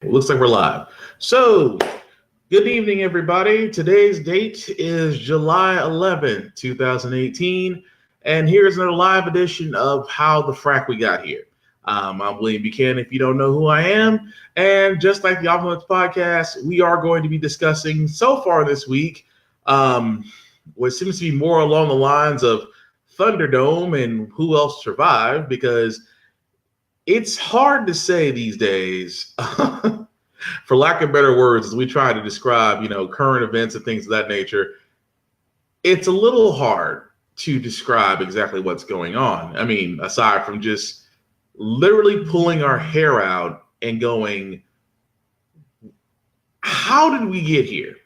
Looks like we're live. So, good evening, everybody. Today's date is July 11th, 2018. And here's another live edition of How the Frack We Got Here. I'm William Buchanan, if you don't know who I am. And just like the Opulence podcast, we are going to be discussing so far this week what seems to be more along the lines of Thunderdome and who else survived, because it's hard to say these days. For lack of better words, as we try to describe, current events and things of that nature, it's a little hard to describe exactly what's going on. I mean, aside from just literally pulling our hair out and going, how did we get here?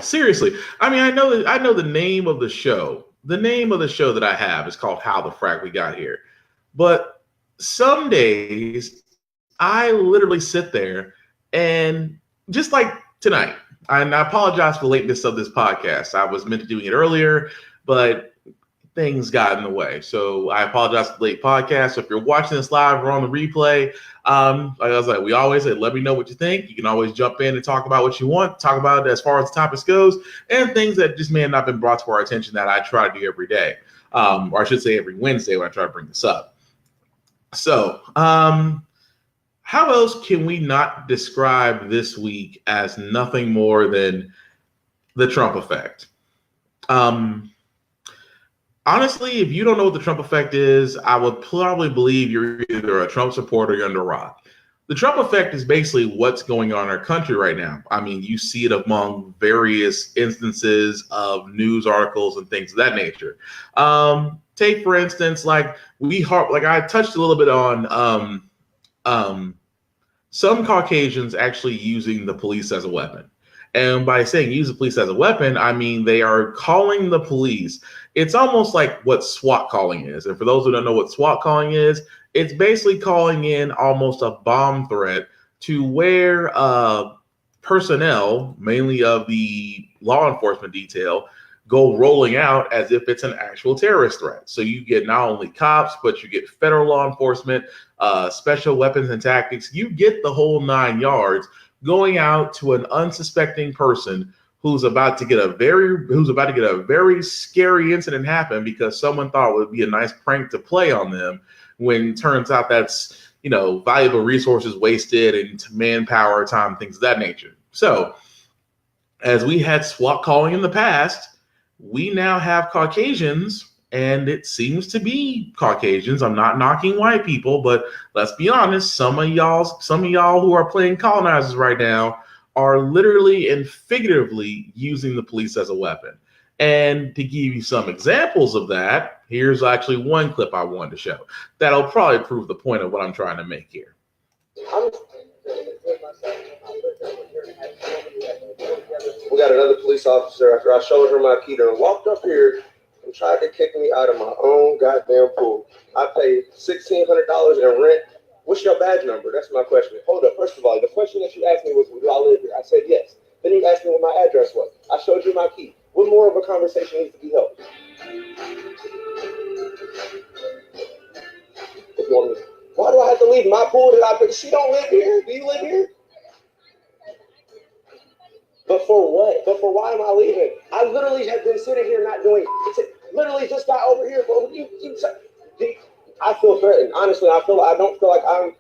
Seriously. I mean, I know the name of the show. The name of the show that I have is called How the Frack We Got Here. But some days I literally sit there and just like tonight, and I apologize for the lateness of this podcast. I was meant to doing it earlier, but things got in the way. So I apologize for the late podcast. So if you're watching this live or on the replay, we always say, let me know what you think. You can always jump in and talk about what you want, talk about it as far as the topics goes, and things that just may have not been brought to our attention that I try to do every day. Or I should say every Wednesday when I try to bring this up. So, how else can we not describe this week as nothing more than the Trump effect? Honestly, if you don't know what the Trump effect is, I would probably believe you're either a Trump supporter or you're under a rock. The Trump effect is basically what's going on in our country right now. I mean, you see it among various instances of news articles and things of that nature. Take, for instance, like I touched a little bit on some Caucasians actually using the police as a weapon. And by saying use the police as a weapon, I mean they are calling the police. It's almost like what SWAT calling is. And for those who don't know what SWAT calling is, it's basically calling in almost a bomb threat to where personnel, mainly of the law enforcement detail, go rolling out as if it's an actual terrorist threat. So you get not only cops, but you get federal law enforcement, special weapons and tactics. You get the whole 9 yards going out to an unsuspecting person who's about to get a very scary incident happen because someone thought it would be a nice prank to play on them, when it turns out that's valuable resources wasted and manpower, time, things of that nature. So as we had SWAT calling in the past, we now have Caucasians, and it seems to be Caucasians. I'm not knocking white people, but let's be honest, some of y'all who are playing colonizers right now are literally and figuratively using the police as a weapon. And to give you some examples of that, here's actually one clip I wanted to show that'll probably prove the point of what I'm trying to make here. We got another police officer after I showed her my key and walked up here and tried to kick me out of my own goddamn pool. I paid $1,600 in rent. What's your badge number? That's my question. Hold up. First of all, the question that you asked me was, do I live here? I said yes. Then you asked me what my address was. I showed you my key. What more of a conversation needs to be held? If you want me, why do I have to leave my pool that I paid? She don't live here. Do you live here? But for what? But for why am I leaving? I literally have been sitting here not doing it. Literally just got over here. But I feel threatened. Honestly, I don't feel like I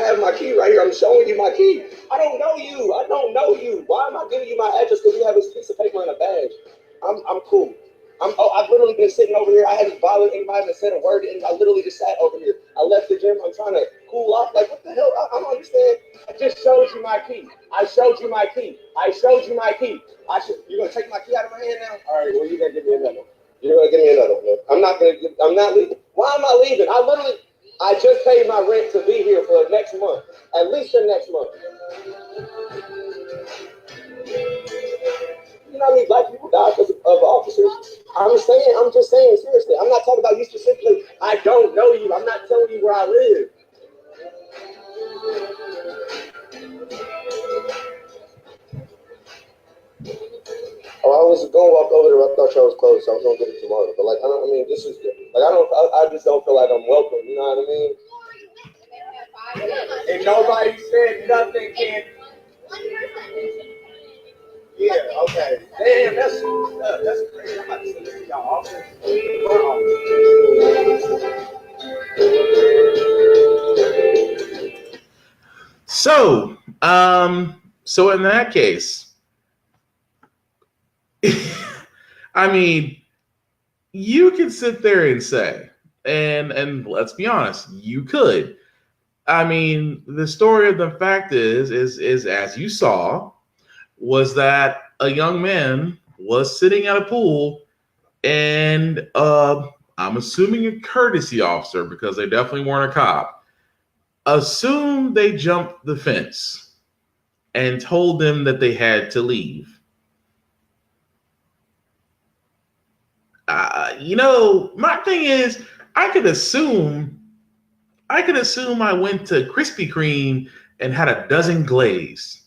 have my key right here. I'm showing you my key. I don't know you. Why am I giving you my address? Because you have this piece of paper and a badge. I'm cool. I've literally been sitting over here. I hadn't bothered anybody, haven't said a word, and I literally just sat over here. I left the gym. I'm trying to cool off. Like, what the hell? I don't understand. I just showed you my key. You gonna take my key out of my hand now? All right. Well, you're gonna give me another one. I'm not leaving. Why am I leaving? I just paid my rent to be here for next month. At least the next month. You know how many black people die because of officers? I'm just saying, seriously. I'm not talking about you specifically. I don't know you. I'm not telling you where I live. Oh, I was going to walk over there. I thought y'all was closed, so I was going to get it tomorrow. But, this is, I just don't feel like I'm welcome. You know what I mean? And nobody said nothing, Ken. Yeah, okay. Damn, that's crazy. I'm about to send this to y'all office. So in that case, I mean, you can sit there and say, and let's be honest, you could. I mean, the story of the fact is as you saw, was that a young man was sitting at a pool and I'm assuming a courtesy officer, because they definitely weren't a cop, assumed they jumped the fence and told them that they had to leave. My thing is, I could assume I went to Krispy Kreme and had a dozen glazed.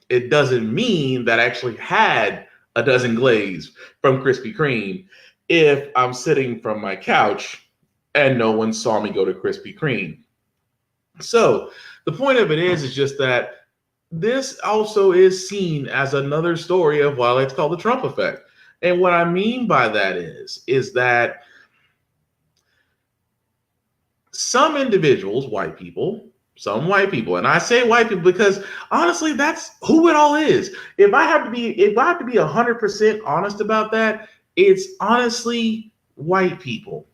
It doesn't mean that I actually had a dozen glazed from Krispy Kreme if I'm sitting from my couch and no one saw me go to Krispy Kreme. So the point of it is just that this also is seen as another story of why it's called the Trump effect. And what I mean by that is that some individuals, some white people, and I say white people because honestly, that's who it all is. If I have to be 100% honest about that, it's honestly white people.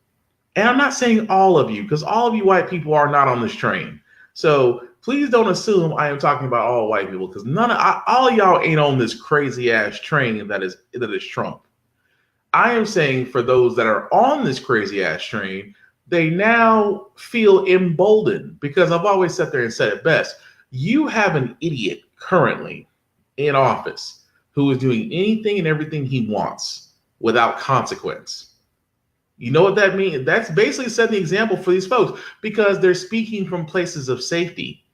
And I'm not saying all of you, because all of you white people are not on this train. So please don't assume I am talking about all white people, because all of y'all ain't on this crazy ass train that is Trump. I am saying for those that are on this crazy ass train, they now feel emboldened, because I've always sat there and said it best. You have an idiot currently in office who is doing anything and everything he wants without consequence. You know what that means? That's basically setting the example for these folks, because they're speaking from places of safety.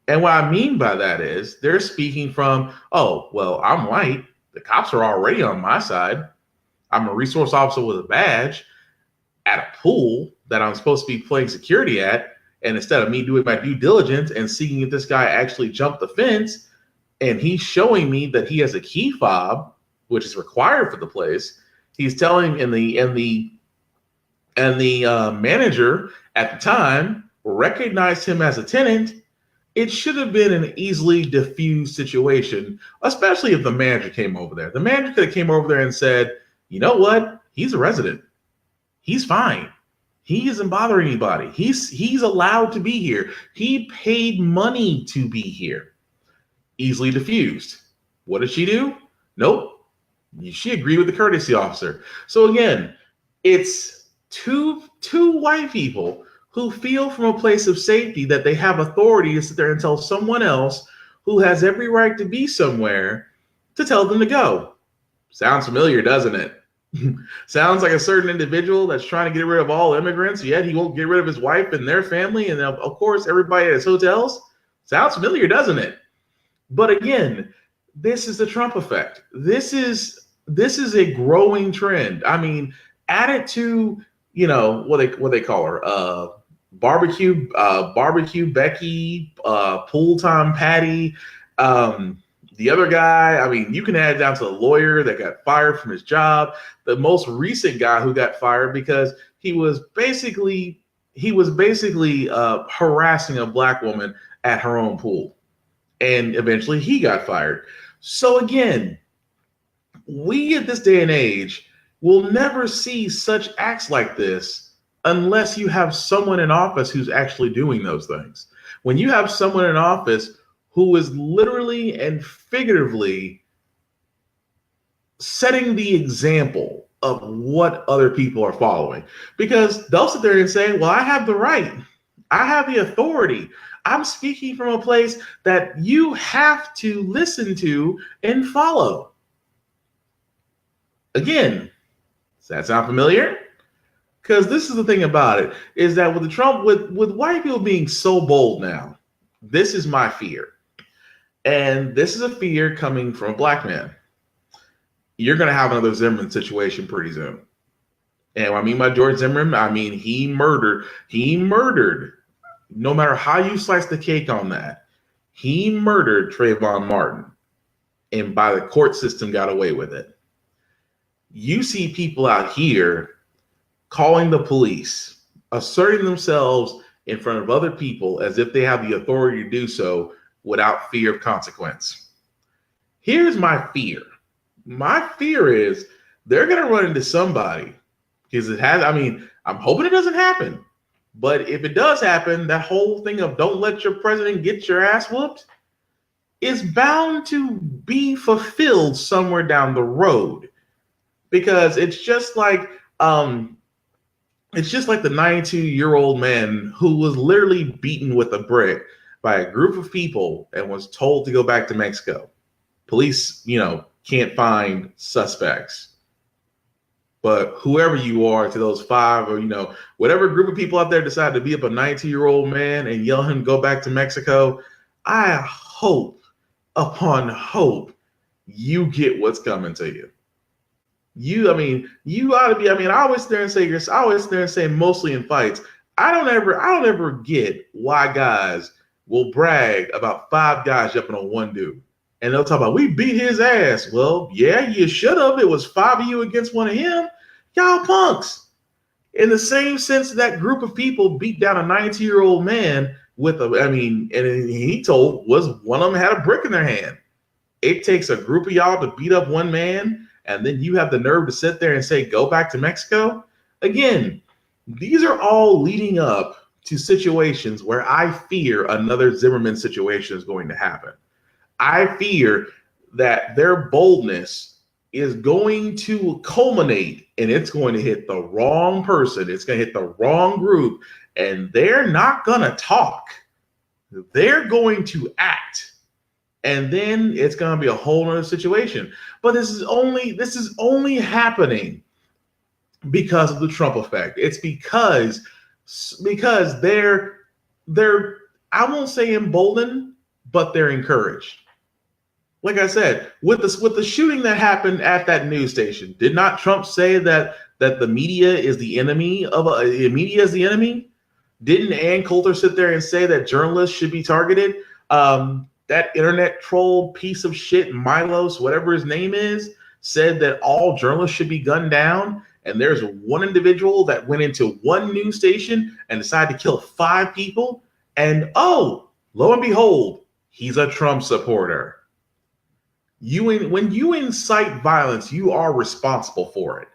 And what I mean by that is they're speaking from, oh, well, I'm white. The cops are already on my side. I'm a resource officer with a badge at a pool that I'm supposed to be playing security at. And instead of me doing my due diligence and seeing if this guy actually jumped the fence, and he's showing me that he has a key fob, which is required for the place, he's telling the manager at the time recognized him as a tenant. It should have been an easily diffused situation, especially if the manager came over there. The manager could have came over there and said, you know what? He's a resident. He's fine. He doesn't bother anybody. He's allowed to be here. He paid money to be here. Easily diffused. What did she do? Nope. She agreed with the courtesy officer. So again, it's two white people who feel from a place of safety that they have authority to sit there and tell someone else who has every right to be somewhere to tell them to go. Sounds familiar, doesn't it? Sounds like a certain individual that's trying to get rid of all immigrants, yet he won't get rid of his wife and their family, and of course everybody at his hotels. Sounds familiar, doesn't it? But again, this is the Trump effect. This is a growing trend. I mean, add it to, what they call her, barbecue Becky, pool time Patty, the other guy. I mean, you can add it down to the lawyer that got fired from his job, the most recent guy who got fired because he was basically harassing a black woman at her own pool, and eventually he got fired. So again, we at this day and age will never see such acts like this unless you have someone in office who's actually doing those things. When you have someone in office who is literally and figuratively setting the example of what other people are following, because they'll sit there and say, well, I have the right. I have the authority. I'm speaking from a place that you have to listen to and follow. Again, does that sound familiar? Because this is the thing about it, is that with the Trump, with white people being so bold now, this is my fear. And this is a fear coming from a black man. You're going to have another Zimmerman situation pretty soon. And what I mean by George Zimmerman, I mean he murdered no matter how you slice the cake on that, he murdered Trayvon Martin, and by the court system got away with it. You see people out here calling the police, asserting themselves in front of other people as if they have the authority to do so without fear of consequence. Here's my fear. My fear is they're going to run into somebody because I'm hoping it doesn't happen. But if it does happen, that whole thing of don't let your president get your ass whooped is bound to be fulfilled somewhere down the road. Because it's just like the 92-year-old man who was literally beaten with a brick by a group of people and was told to go back to Mexico. Police, can't find suspects. But whoever you are to those five or, whatever group of people out there decide to beat up a 92-year-old man and yell him go back to Mexico, I hope upon hope you get what's coming to you. You ought to be, I always there and say mostly in fights, I don't ever get why guys will brag about five guys jumping on one dude. And they'll talk about, we beat his ass. Well, yeah, you should have. It was five of you against one of him. Y'all punks. In the same sense that group of people beat down a 90-year-old man and he told was one of them had a brick in their hand. It takes a group of y'all to beat up one man, and then you have the nerve to sit there and say, go back to Mexico? Again, these are all leading up to situations where I fear another Zimmerman situation is going to happen. I fear that their boldness is going to culminate and it's going to hit the wrong person. It's going to hit the wrong group, and they're not going to talk. They're going to act. And then it's going to be a whole other situation. But this is only happening because of the Trump effect. It's because they're I won't say emboldened, but they're encouraged. Like I said, with the shooting that happened at that news station, did not Trump say that the media is the enemy media is the enemy? Didn't Ann Coulter sit there and say that journalists should be targeted? That internet troll piece of shit, Milos, whatever his name is, said that all journalists should be gunned down. And there's one individual that went into one news station and decided to kill 5 people. And lo and behold, he's a Trump supporter. When you incite violence, you are responsible for it.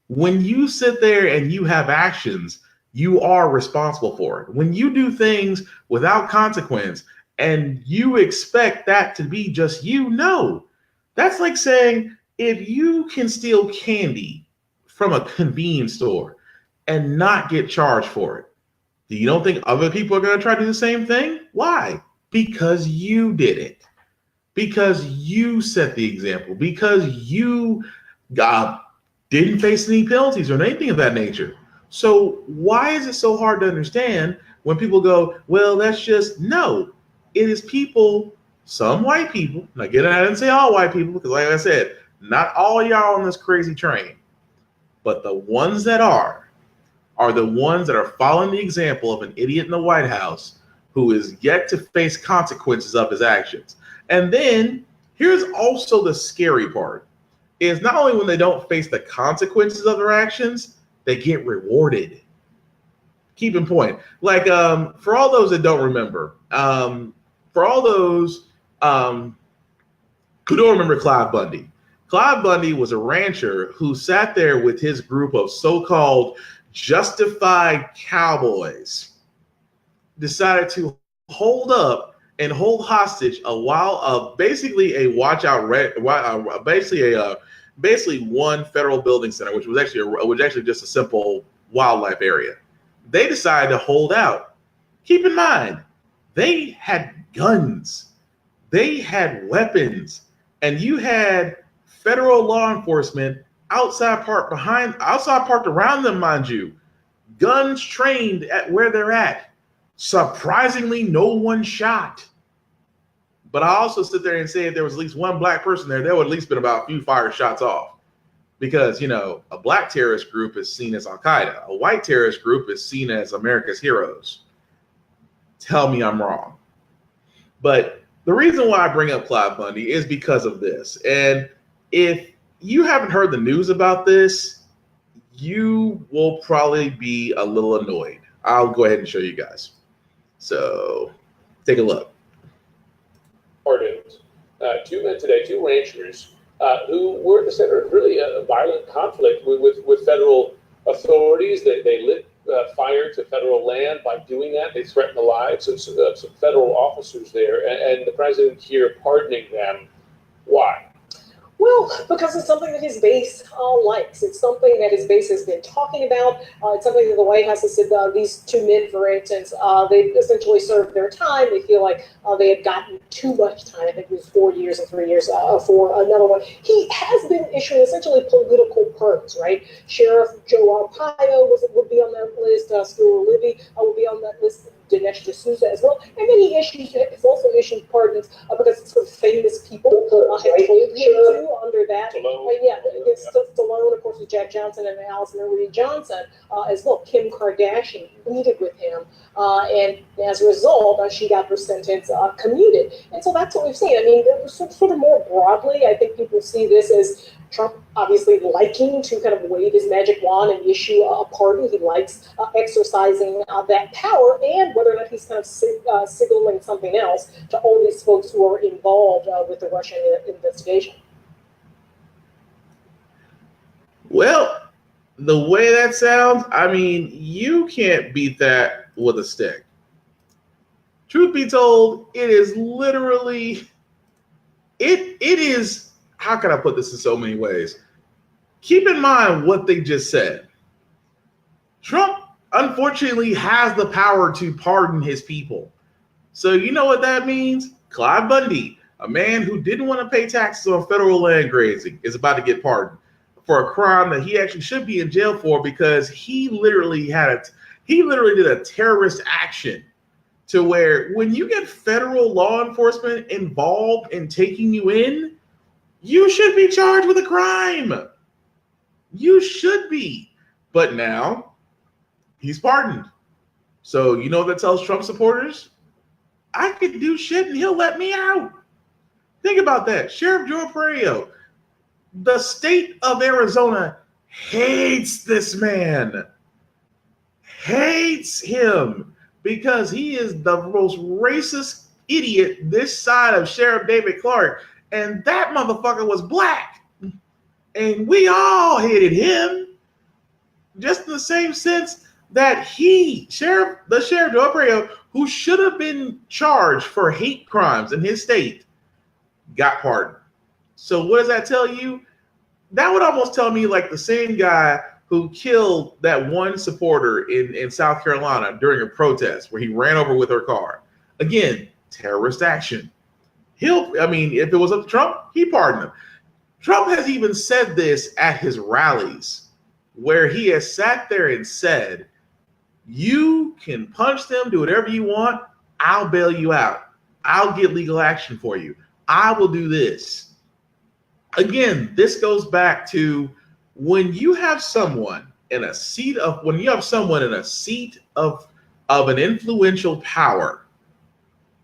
When you sit there and you have actions, you are responsible for it. When you do things without consequence and you expect that to be just no. That's like saying if you can steal candy from a convenience store and not get charged for it, do you don't think other people are going to try to do the same thing? Why? Because you did it. Because you set the example, because you didn't face any penalties or anything of that nature. So why is it so hard to understand when people go, well, that's just no. It is people, some white people. And again, I didn't say all white people because like I said, not all y'all on this crazy train. But the ones that are the ones that are following the example of an idiot in the White House who is yet to face consequences of his actions. And then here's also the scary part is not only when they don't face the consequences of their actions, they get rewarded. Keep in point, like for all those that don't remember, for all those who don't remember Clive Bundy. Clive Bundy was a rancher who sat there with his group of so-called justified cowboys, decided to hold up and hold hostage basically one federal building center, which was actually just a simple wildlife area. They decided to hold out. Keep in mind, they had guns, they had weapons, and you had federal law enforcement outside parked around them, mind you, guns trained at where they're at. Surprisingly, no one shot. But I also sit there and say if there was at least one black person there would at least been about a few fire shots off. Because, a black terrorist group is seen as Al-Qaeda. A white terrorist group is seen as America's heroes. tell me I'm wrong. But the reason why I bring up Clive Bundy is because of this. And if you haven't heard the news about this, you will probably be a little annoyed. I'll go ahead and show you guys. So take a look. Pardoned two men today, two ranchers who were at the center of really a violent conflict with federal authorities. They lit fire to federal land. By doing that, they threatened the lives of some federal officers there, and the president here pardoning them. Why? Well, because it's something that his base likes. It's something that his base has been talking about. It's something that the White House has said, these two men, for instance, they essentially served their time. They feel like they had gotten too much time. I think it was 4 years and 3 years for another one. He has been issuing essentially political perks, right? Sheriff Joe Arpaio would be on that list. Stuart Libby would be on that list. Dinesh D'Souza as well. And then he has also issued pardons because some famous people have told him to under that. Stallone, of course, with Jack Johnson and Allison Marie Johnson as well. Kim Kardashian pleaded with him. And as a result, she got her sentence commuted. And so that's what we've seen. I mean, sort of more broadly, I think people see this as Trump obviously liking to kind of wave his magic wand and issue a pardon. He likes exercising that power, and whether or not he's kind of signaling something else to all these folks who are involved with the Russian investigation. Well, the way that sounds, I mean, you can't beat that with a stick. Truth be told, it is literally, it is, how can I put this in so many ways? Keep in mind what they just said. Trump, unfortunately, has the power to pardon his people. So you know what that means? Clive Bundy, a man who didn't want to pay taxes on federal land grazing, is about to get pardoned for a crime that he actually should be in jail for, because he literally did a terrorist action to where when you get federal law enforcement involved in taking you in, you should be charged with a crime. You should be. But now he's pardoned. So you know what that tells Trump supporters? I could do shit and he'll let me out. Think about that. Sheriff Joe Arpaio. The state of Arizona hates this man. Hates him because he is the most racist idiot this side of Sheriff David Clark. And that motherfucker was black. And we all hated him. Just in the same sense that the Sheriff Joe Arpaio, who should have been charged for hate crimes in his state, got pardoned. So what does that tell you? That would almost tell me like the same guy who killed that one supporter in South Carolina during a protest where he ran over with her car. Again, terrorist action. If it was up to Trump, he pardoned him. Trump has even said this at his rallies, where he has sat there and said, you can punch them, do whatever you want. I'll bail you out. I'll get legal action for you. I will do this. Again, this goes back to when you have someone in a seat of an influential power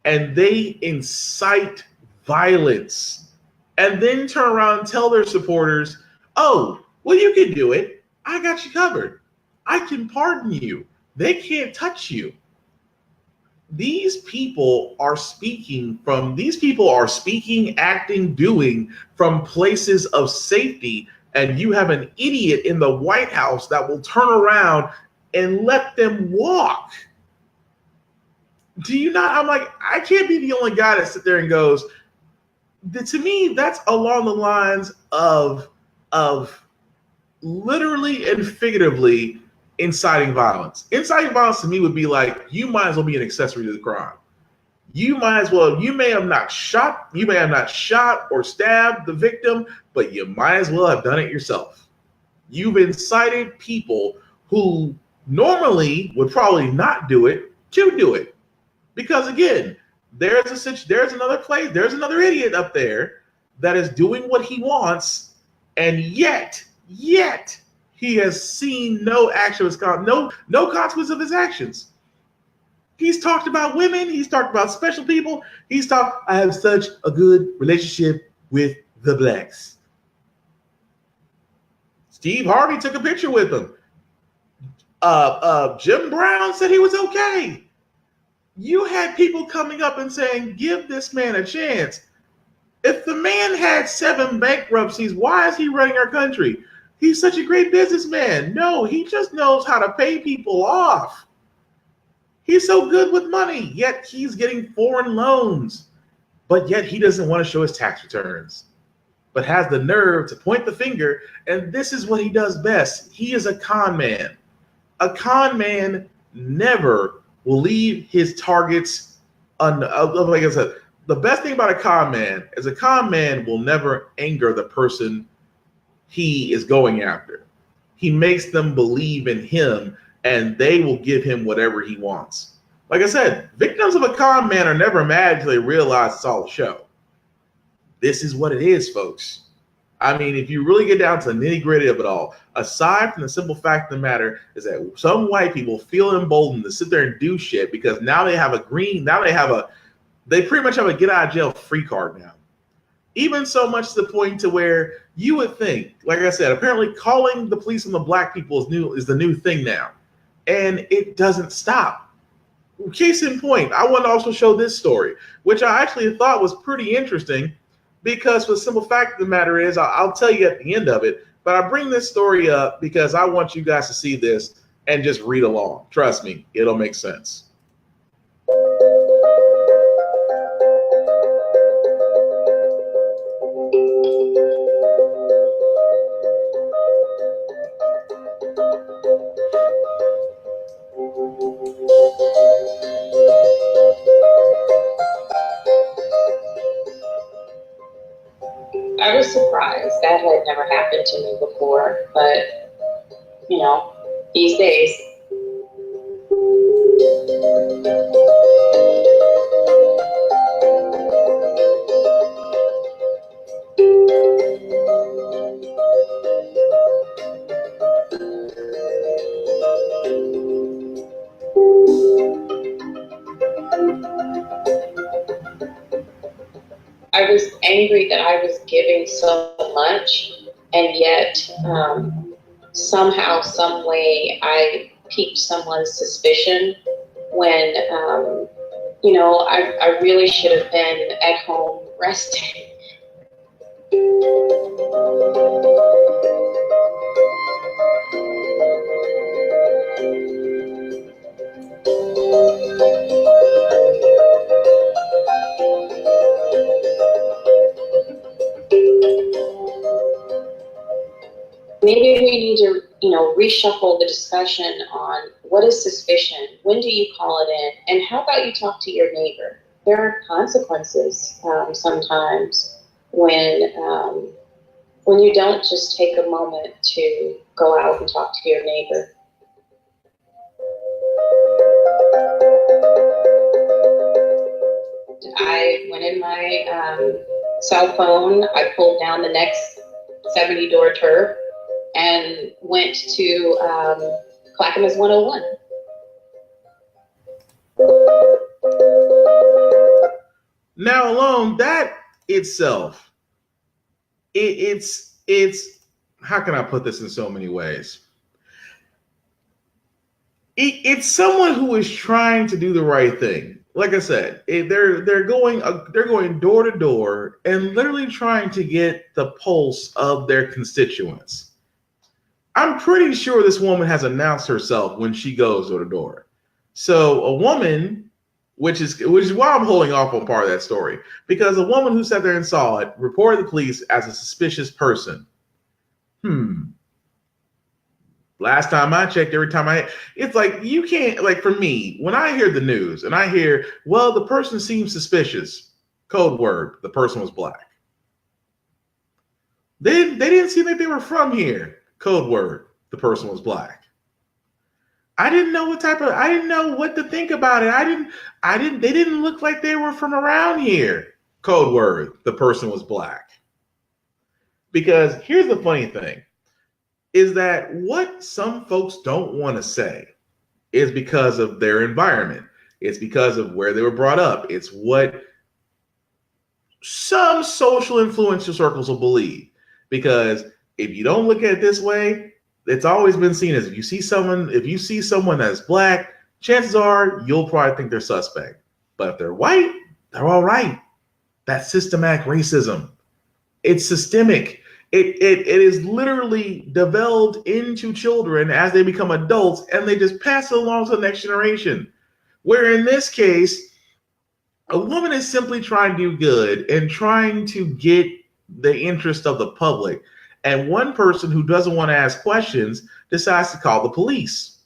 and they incite violence and then turn around and tell their supporters, oh, well, you can do it. I got you covered. I can pardon you. They can't touch you. These people are speaking, acting, doing from places of safety. And you have an idiot in the White House that will turn around and let them walk. Do you not? I'm like, I can't be the only guy that sits there and goes, to me, that's along the lines of literally and figuratively inciting violence. Inciting violence to me would be like, you might as well be an accessory to the crime. You may have not shot or stabbed the victim, but you might as well have done it yourself. You've incited people who normally would probably not do it to do it. Because again, there's another idiot up there that is doing what he wants, and yet he has seen no action, no consequence of his actions. He's talked about women. He's talked about special people. I have such a good relationship with the blacks. Steve Harvey took a picture with him. Jim Brown said he was okay. You had people coming up and saying, give this man a chance. If the man had 7 bankruptcies, why is he running our country? He's such a great businessman. No, he just knows how to pay people off. He's so good with money, yet he's getting foreign loans. But yet he doesn't want to show his tax returns, but has the nerve to point the finger, and this is what he does best. He is a con man. A con man never will leave his targets like I said, the best thing about a con man is a con man will never anger the person he is going after. He makes them believe in him, and they will give him whatever he wants. Like I said, victims of a con man are never mad until they realize it's all a show. This is what it is, folks. I mean, if you really get down to the nitty-gritty of it all, aside from the simple fact of the matter is that some white people feel emboldened to sit there and do shit because now they have they pretty much have a get out of jail free card now. Even so much to the point to where you would think, like I said, apparently calling the police on the black people is the new thing now. And it doesn't stop. Case in point, I want to also show this story, which I actually thought was pretty interesting because the simple fact of the matter is, I'll tell you at the end of it, but I bring this story up because I want you guys to see this and just read along. Trust me, it'll make sense. I was surprised. That had never happened to me before, but, these days. I was angry that I was giving so much, and yet somehow, some way, I piqued someone's suspicion when, I really should have been at home resting. Maybe we need to, reshuffle the discussion on what is suspicion, when do you call it in, and how about you talk to your neighbor? There are consequences sometimes when you don't just take a moment to go out and talk to your neighbor. I went in my cell phone, I pulled down the next 70-door turf, and went to Clackamas 101. Now, alone that itself, it's how can I put this in so many ways? It's someone who is trying to do the right thing. Like I said, they're going door to door and literally trying to get the pulse of their constituents. I'm pretty sure this woman has announced herself when she goes door to door. So a woman, which is why I'm holding off on part of that story, because a woman who sat there and saw it reported the police as a suspicious person. Last time I checked, it's like you can't, like for me, when I hear the news and I hear, well, the person seems suspicious, code word, the person was black. They didn't seem like they were from here. Code word, the person was black. I didn't know what to think about it. They didn't look like they were from around here. Code word, the person was black. Because here's the funny thing, is that what some folks don't want to say is because of their environment. It's because of where they were brought up. It's what some social influencer circles will believe. Because if you don't look at it this way, it's always been seen as if you see someone that's black, chances are you'll probably think they're suspect. But if they're white, they're all right. That's systematic racism. It's systemic. It is literally developed into children as they become adults, and they just pass it along to the next generation. Where in this case, a woman is simply trying to do good and trying to get the interest of the public. And one person who doesn't want to ask questions decides to call the police.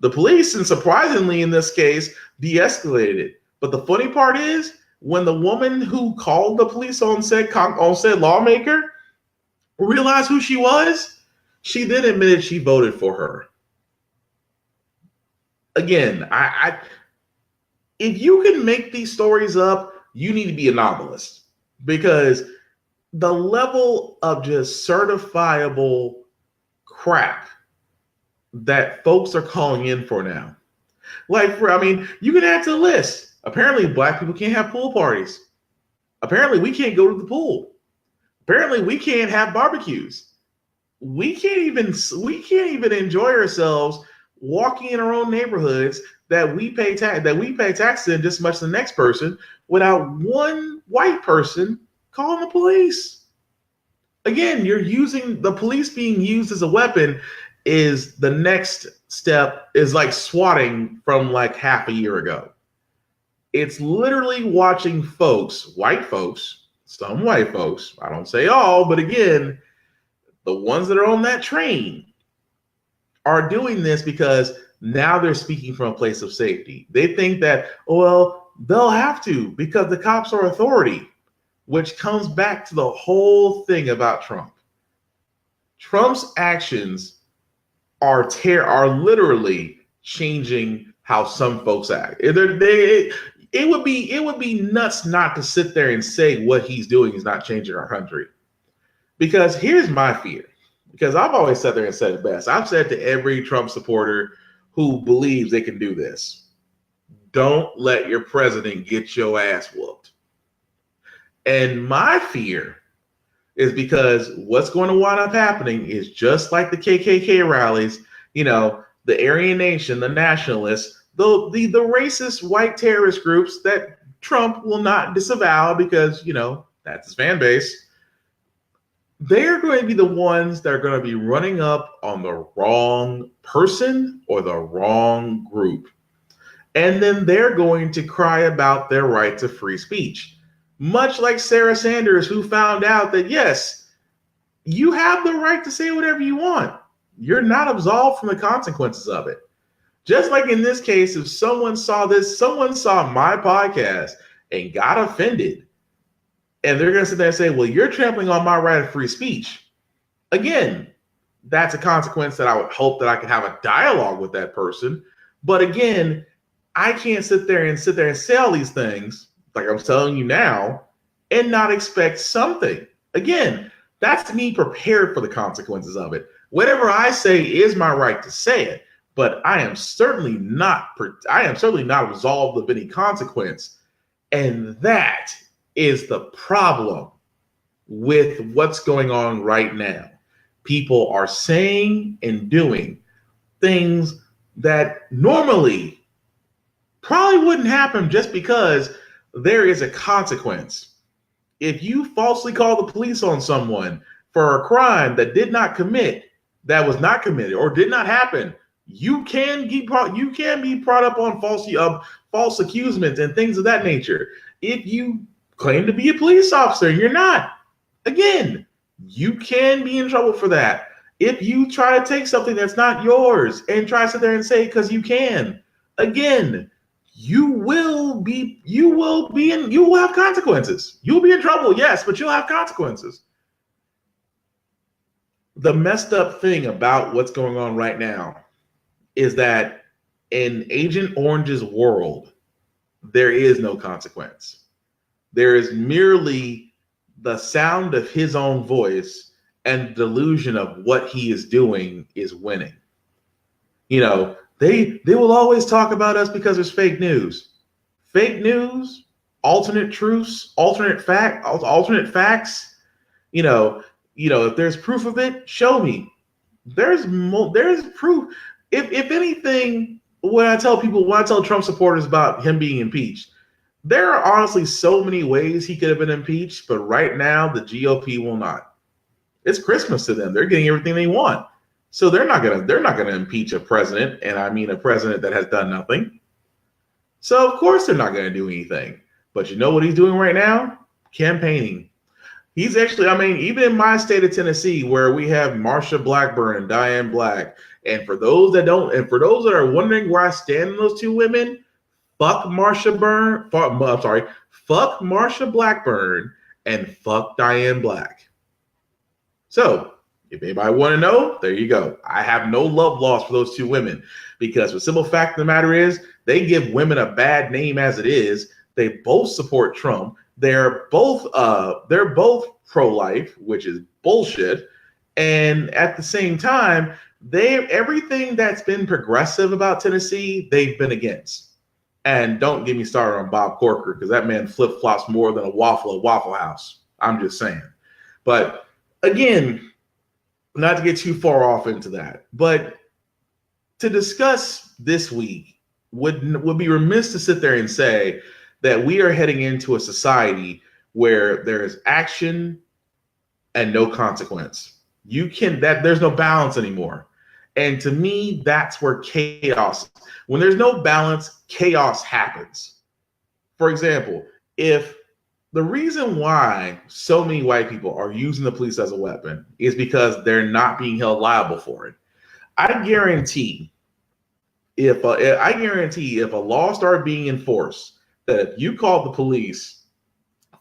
The police, and surprisingly in this case, de-escalated it. But the funny part is, when the woman who called the police on said lawmaker realized who she was, she then admitted she voted for her. Again, if you can make these stories up, you need to be a novelist, because the level of just certifiable crap that folks are calling in for now. You can add to the list. Apparently, black people can't have pool parties. Apparently, we can't go to the pool. Apparently, we can't have barbecues. We can't even enjoy ourselves walking in our own neighborhoods that we pay taxes in just as much as the next person, without one white person calling the police. Again, the police being used as a weapon is the next step, is like swatting from like half a year ago. It's literally watching white folks, some white folks, I don't say all, but again, the ones that are on that train are doing this because now they're speaking from a place of safety. They think that, well, they'll have to because the cops are authority, which comes back to the whole thing about Trump. Trump's actions are literally changing how some folks act. It would be nuts not to sit there and say what he's doing is not changing our country. Because here's my fear. Because I've always sat there and said it best. I've said to every Trump supporter who believes they can do this, don't let your president get your ass whooped. And my fear is because what's going to wind up happening is just like the KKK rallies, the Aryan Nation, the nationalists, the racist white terrorist groups that Trump will not disavow because, that's his fan base. They're going to be the ones that are going to be running up on the wrong person or the wrong group. And then they're going to cry about their right to free speech. Much like Sarah Sanders, who found out that, yes, you have the right to say whatever you want. You're not absolved from the consequences of it. Just like in this case, if someone saw my podcast and got offended, and they're going to sit there and say, well, you're trampling on my right of free speech. Again, that's a consequence that I would hope that I could have a dialogue with that person. But again, I can't sit there and say all these things like I'm telling you now and not expect something. Again, that's me prepared for the consequences of it. Whatever I say is my right to say it, but I am certainly not absolved of any consequence. And that is the problem with what's going on right now. People are saying and doing things that normally probably wouldn't happen just because there is a consequence. If you falsely call the police on someone for a crime that was not committed or did not happen, you can be brought up on false accusation and things of that nature. If you claim to be a police officer and you're not, again, you can be in trouble for that. If you try to take something that's not yours and try to sit there and say because you can, again, you will have consequences. You'll be in trouble, yes, but you'll have consequences. The messed up thing about what's going on right now is that in Agent Orange's world, there is no consequence. There is merely the sound of his own voice and delusion of what he is doing is winning. They will always talk about us because there's fake news. Fake news, alternate truths, alternate facts. If there's proof of it, show me. There's proof. If anything, when I tell Trump supporters about him being impeached, there are honestly so many ways he could have been impeached, but right now the GOP will not. It's Christmas to them. They're getting everything they want. So they're not gonna impeach a president, and I mean a president that has done nothing. So of course they're not gonna do anything. But you know what he's doing right now? Campaigning. He's actually, even in my state of Tennessee, where we have Marsha Blackburn and Diane Black, and for those that are wondering where I stand on those two women, fuck Marsha Blackburn and fuck Diane Black. So if anybody want to know, there you go. I have no love lost for those two women, because the simple fact of the matter is they give women a bad name as it is. They both support Trump. They're both pro-life, which is bullshit. And at the same time, everything that's been progressive about Tennessee, they've been against. And don't get me started on Bob Corker, because that man flip-flops more than a waffle at Waffle House. I'm just saying. But again, not to get too far off into that, but to discuss this week would be remiss to sit there and say that we are heading into a society where there is action and no consequence. There's no balance anymore. And to me, that's where when there's no balance, chaos happens. For example, if the reason why so many white people are using the police as a weapon is because they're not being held liable for it. I guarantee if a law started being enforced, that if you called the police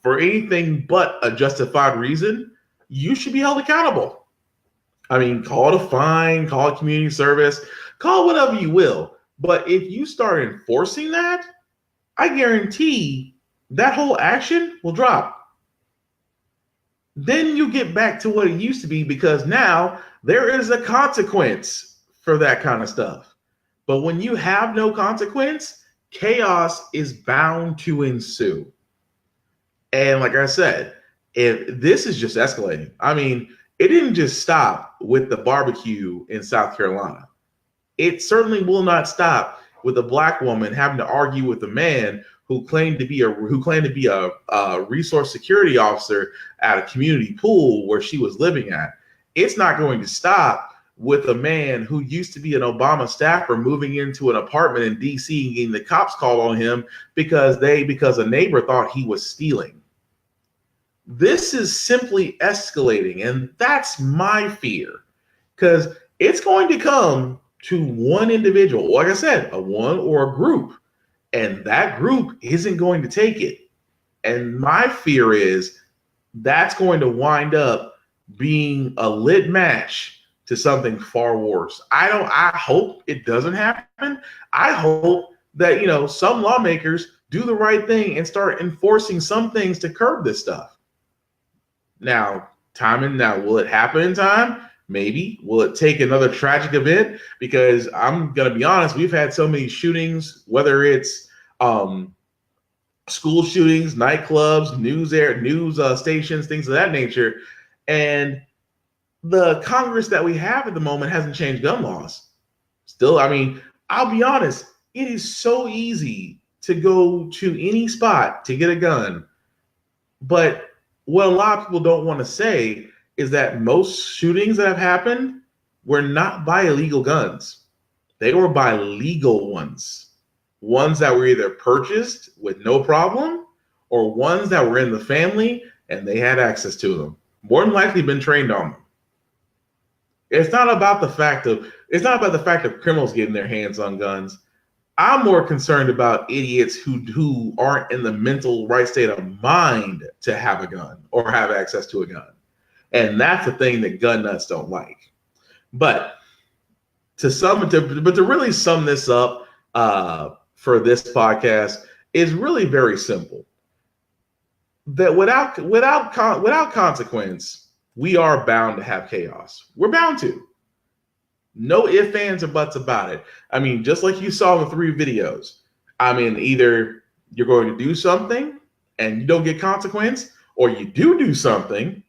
for anything but a justified reason, you should be held accountable. Call it a fine, call it community service, call whatever you will. But if you start enforcing that, I guarantee that whole action will drop. Then you get back to what it used to be, because now there is a consequence for that kind of stuff. But when you have no consequence, chaos is bound to ensue. And like I said, if this is just escalating. It didn't just stop with the barbecue in South Carolina. It certainly will not stop with a black woman having to argue with a man who claimed to be a resource security officer at a community pool where she was living at. It's not going to stop with a man who used to be an Obama staffer moving into an apartment in DC and getting the cops called on him because a neighbor thought he was stealing. This is simply escalating, and that's my fear, because it's going to come to one individual, like I said, a one or a group, and that group isn't going to take it. And my fear is that's going to wind up being a lit match to something far worse. I hope it doesn't happen. I hope that, some lawmakers do the right thing and start enforcing some things to curb this stuff. Now, will it happen in time? Maybe. Will it take another tragic event? Because I'm going to be honest, we've had so many shootings, whether it's school shootings, nightclubs, news stations, things of that nature. And the Congress that we have at the moment hasn't changed gun laws. Still, I'll be honest, it is so easy to go to any spot to get a gun. But what a lot of people don't want to say is that most shootings that have happened were not by illegal guns. They were by legal ones. Ones that were either purchased with no problem, or ones that were in the family and they had access to them. More than likely been trained on them. It's not about the fact of criminals getting their hands on guns. I'm more concerned about idiots who aren't in the mental right state of mind to have a gun or have access to a gun. And that's the thing that gun nuts don't like. But to really sum this up for this podcast is really very simple. That without consequence, we are bound to have chaos. We're bound to. No ifs, ands, or buts about it. I mean, just like you saw in the 3 videos. I mean, either you're going to do something and you don't get consequence, or you do something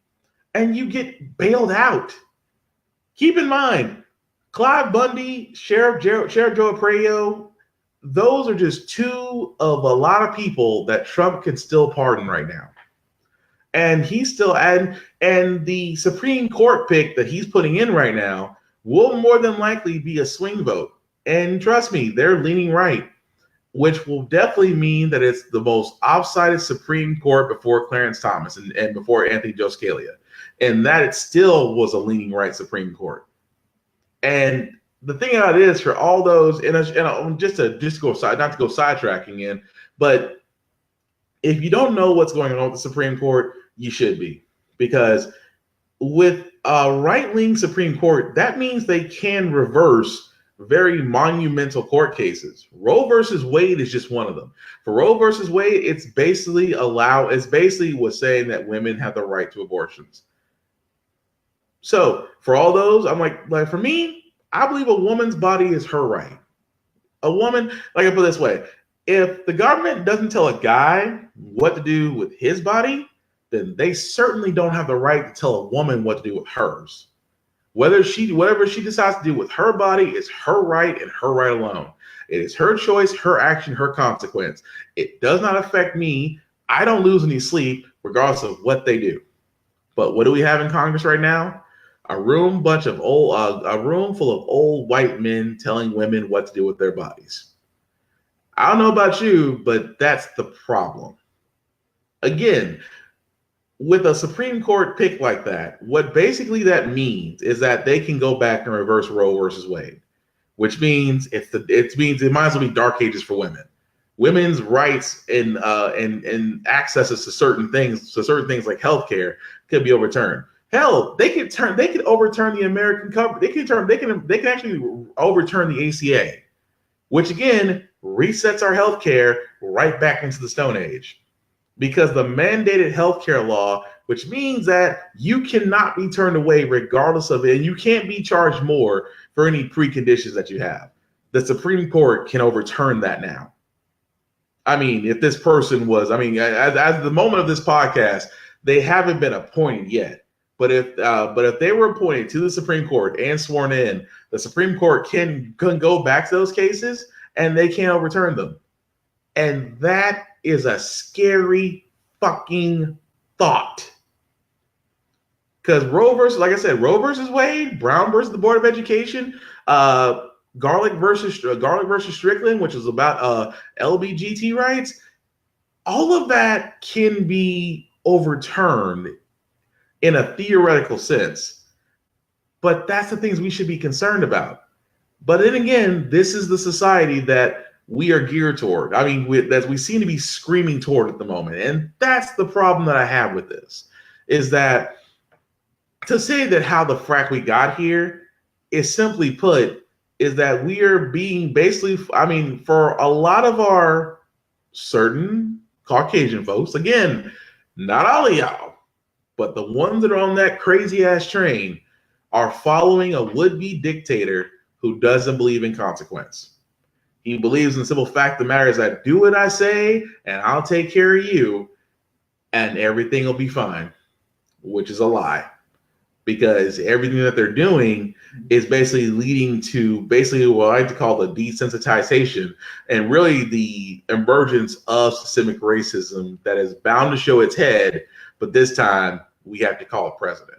and you get bailed out. Keep in mind, Clive Bundy, Sheriff Joe Arpaio, those are just 2 of a lot of people that Trump can still pardon right now. And he's still and the Supreme Court pick that he's putting in right now will more than likely be a swing vote. And trust me, they're leaning right, which will definitely mean that it's the most offsided Supreme Court before Clarence Thomas and before Anthony Joe Scalia. And that it still was a leaning right Supreme Court. And the thing about it is, for all those, and just to go side, not to go sidetracking in, but if you don't know what's going on with the Supreme Court, you should be, because with a right-wing Supreme Court, that means they can reverse very monumental court cases. Roe versus Wade is just one of them. For Roe versus Wade, it's basically was saying that women have the right to abortions. So for all those, I'm like for me, I believe a woman's body is her right. A woman, like I put it this way, if the government doesn't tell a guy what to do with his body, then they certainly don't have the right to tell a woman what to do with hers. Whatever she decides to do with her body is her right and her right alone. It is her choice, her action, her consequence. It does not affect me. I don't lose any sleep regardless of what they do. But what do we have in Congress right now? A room full of old white men telling women what to do with their bodies. I don't know about you, but that's the problem. Again, with a Supreme Court pick like that, what basically that means is that they can go back and reverse Roe versus Wade, which means it might as well be dark ages for women. Women's rights and accesses to certain things like healthcare could be overturned. Hell, they could overturn the American cover. They can actually overturn the ACA, which again resets our healthcare right back into the Stone Age, because the mandated healthcare law, which means that you cannot be turned away regardless of it, and you can't be charged more for any preconditions that you have. The Supreme Court can overturn that now. I mean, if this person was, as the moment of this podcast, they haven't been appointed yet. But if they were appointed to the Supreme Court and sworn in, the Supreme Court can go back to those cases and they can't overturn them. And that is a scary fucking thought. Because Roe versus Wade, Brown versus the Board of Education, Garlic versus Strickland, which is about LBGT rights, all of that can be overturned in a theoretical sense. But that's the things we should be concerned about. But then again, this is the society that we are geared toward. That we seem to be screaming toward at the moment. And that's the problem that I have with this, is that to say that how the frack we got here is simply put, is that we are being basically, for a lot of our certain Caucasian folks, again, not all of y'all, but the ones that are on that crazy ass train are following a would-be dictator who doesn't believe in consequence. He believes in the simple fact of the matter is that do what I say and I'll take care of you and everything will be fine, which is a lie. Because everything that they're doing is basically leading to what I like to call the desensitization and really the emergence of systemic racism that is bound to show its head, but this time we have to call it president.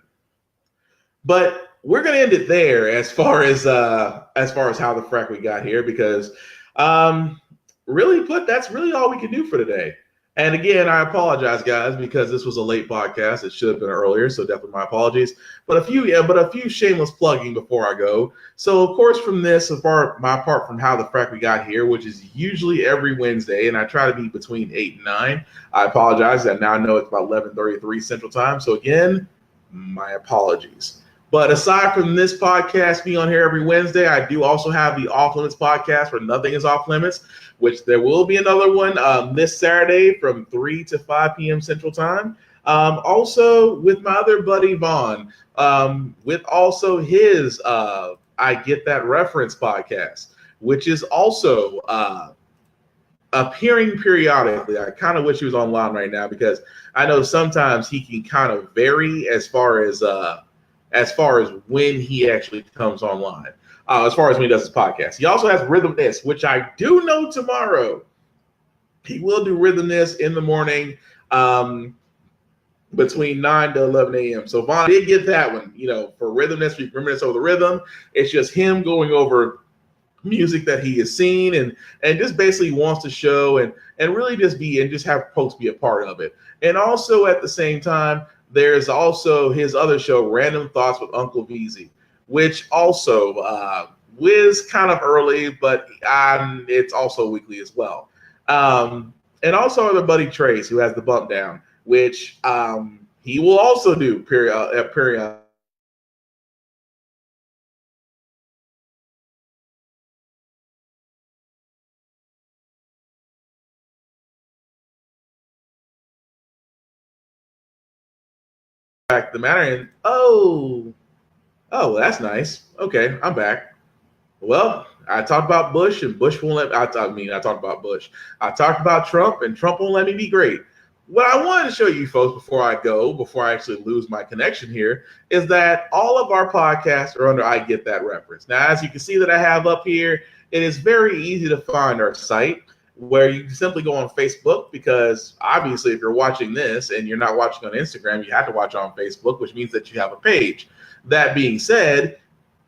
But we're going to end it there as far as how the frack we got here, because that's really all we can do for today. And again, I apologize, guys, because this was a late podcast. It should have been earlier, so definitely my apologies. But a few shameless plugging before I go. So, of course, from this, apart from how the frack we got here, which is usually every Wednesday, and I try to be between 8 and 9. I apologize. I now know it's about 11:33 Central Time. So again, my apologies. But aside from this podcast being on here every Wednesday, I do also have the Off Limits podcast where nothing is off limits, which there will be another one this Saturday from 3 to 5 p.m. Central Time. Also with my other buddy, Vaughn, with also his I Get That Reference podcast, which is also appearing periodically. I kind of wish he was online right now because I know sometimes he can kind of vary as far as when he actually comes online. As far as when he does his podcast, he also has Rhythm This, which I do know tomorrow he will do Rhythm This in the morning, between 9 to 11 a.m. So Vaughn did get that one. For Rhythm This, remember this over the rhythm. It's just him going over music that he has seen and just basically wants to show and really just be and just have folks be a part of it. And also at the same time, there's also his other show, Random Thoughts with Uncle VZ, which also was kind of early, but it's also weekly as well. And also our buddy Trace, who has the Bump Down, which he will also do period. Back the matter and oh, that's nice. Okay, I'm back. Well, I talked about Bush and Bush won't let I talked about Bush. I talked about Trump and Trump won't let me be great. What I wanted to show you folks before I actually lose my connection here, is that all of our podcasts are under I Get That Reference. Now, as you can see that I have up here, it is very easy to find our site, where you simply go on Facebook, because obviously if you're watching this and you're not watching on Instagram, you have to watch on Facebook, which means that you have a page. That being said,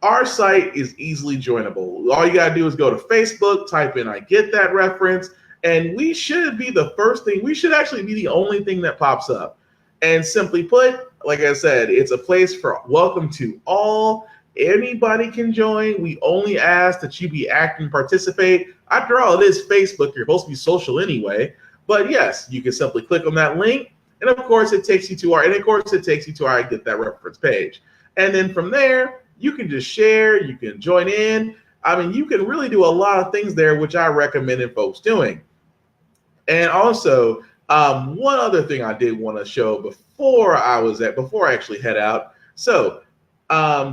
our site is easily joinable. All you got to do is go to Facebook, type in I Get That Reference, and we should be the first thing. We should actually be the only thing that pops up. And simply put, like I said, it's a place for welcome to all. Anybody can join. We only ask that you be active and participate. After all, it is Facebook. You're supposed to be social anyway. But yes, you can simply click on that link. And of course, it takes you to our I Get That Reference page. And then from there, you can just share. You can join in. I mean, you can really do a lot of things there, which I recommended folks doing. And also, one other thing I did want to show before I actually head out. So,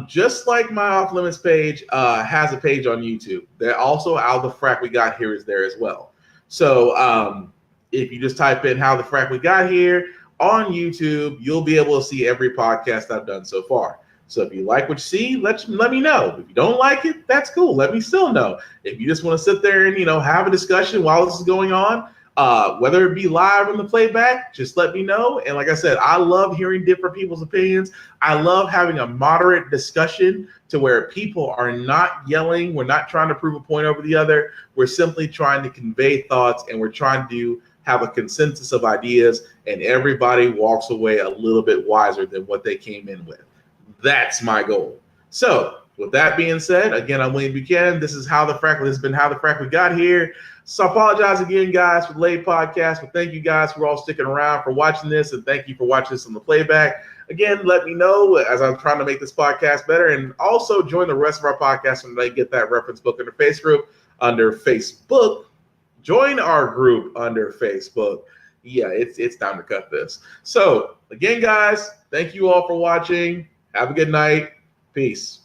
just like my Off Limits page has a page on YouTube, there also How the Frack We Got Here is there as well. So, if you just type in How the Frack We Got Here on YouTube, you'll be able to see every podcast I've done so far. So if you like what you see, let me know. If you don't like it, that's cool. Let me still know. If you just want to sit there and have a discussion while this is going on, whether it be live in the playback, just let me know. And like I said, I love hearing different people's opinions. I love having a moderate discussion to where people are not yelling. We're not trying to prove a point over the other. We're simply trying to convey thoughts, and we're trying to have a consensus of ideas, and everybody walks away a little bit wiser than what they came in with. That's my goal. So with that being said, again, I'm William Buchanan. This has been How the Frack We Got Here. So I apologize again, guys, for the late podcast, but thank you guys for all sticking around, for watching this, and thank you for watching this on the playback. Again, let me know as I'm trying to make this podcast better, and also join the rest of our podcasts when they Get That Reference book under Facebook. Join our group under Facebook. Yeah, it's time to cut this. So again, guys, thank you all for watching. Have a good night. Peace.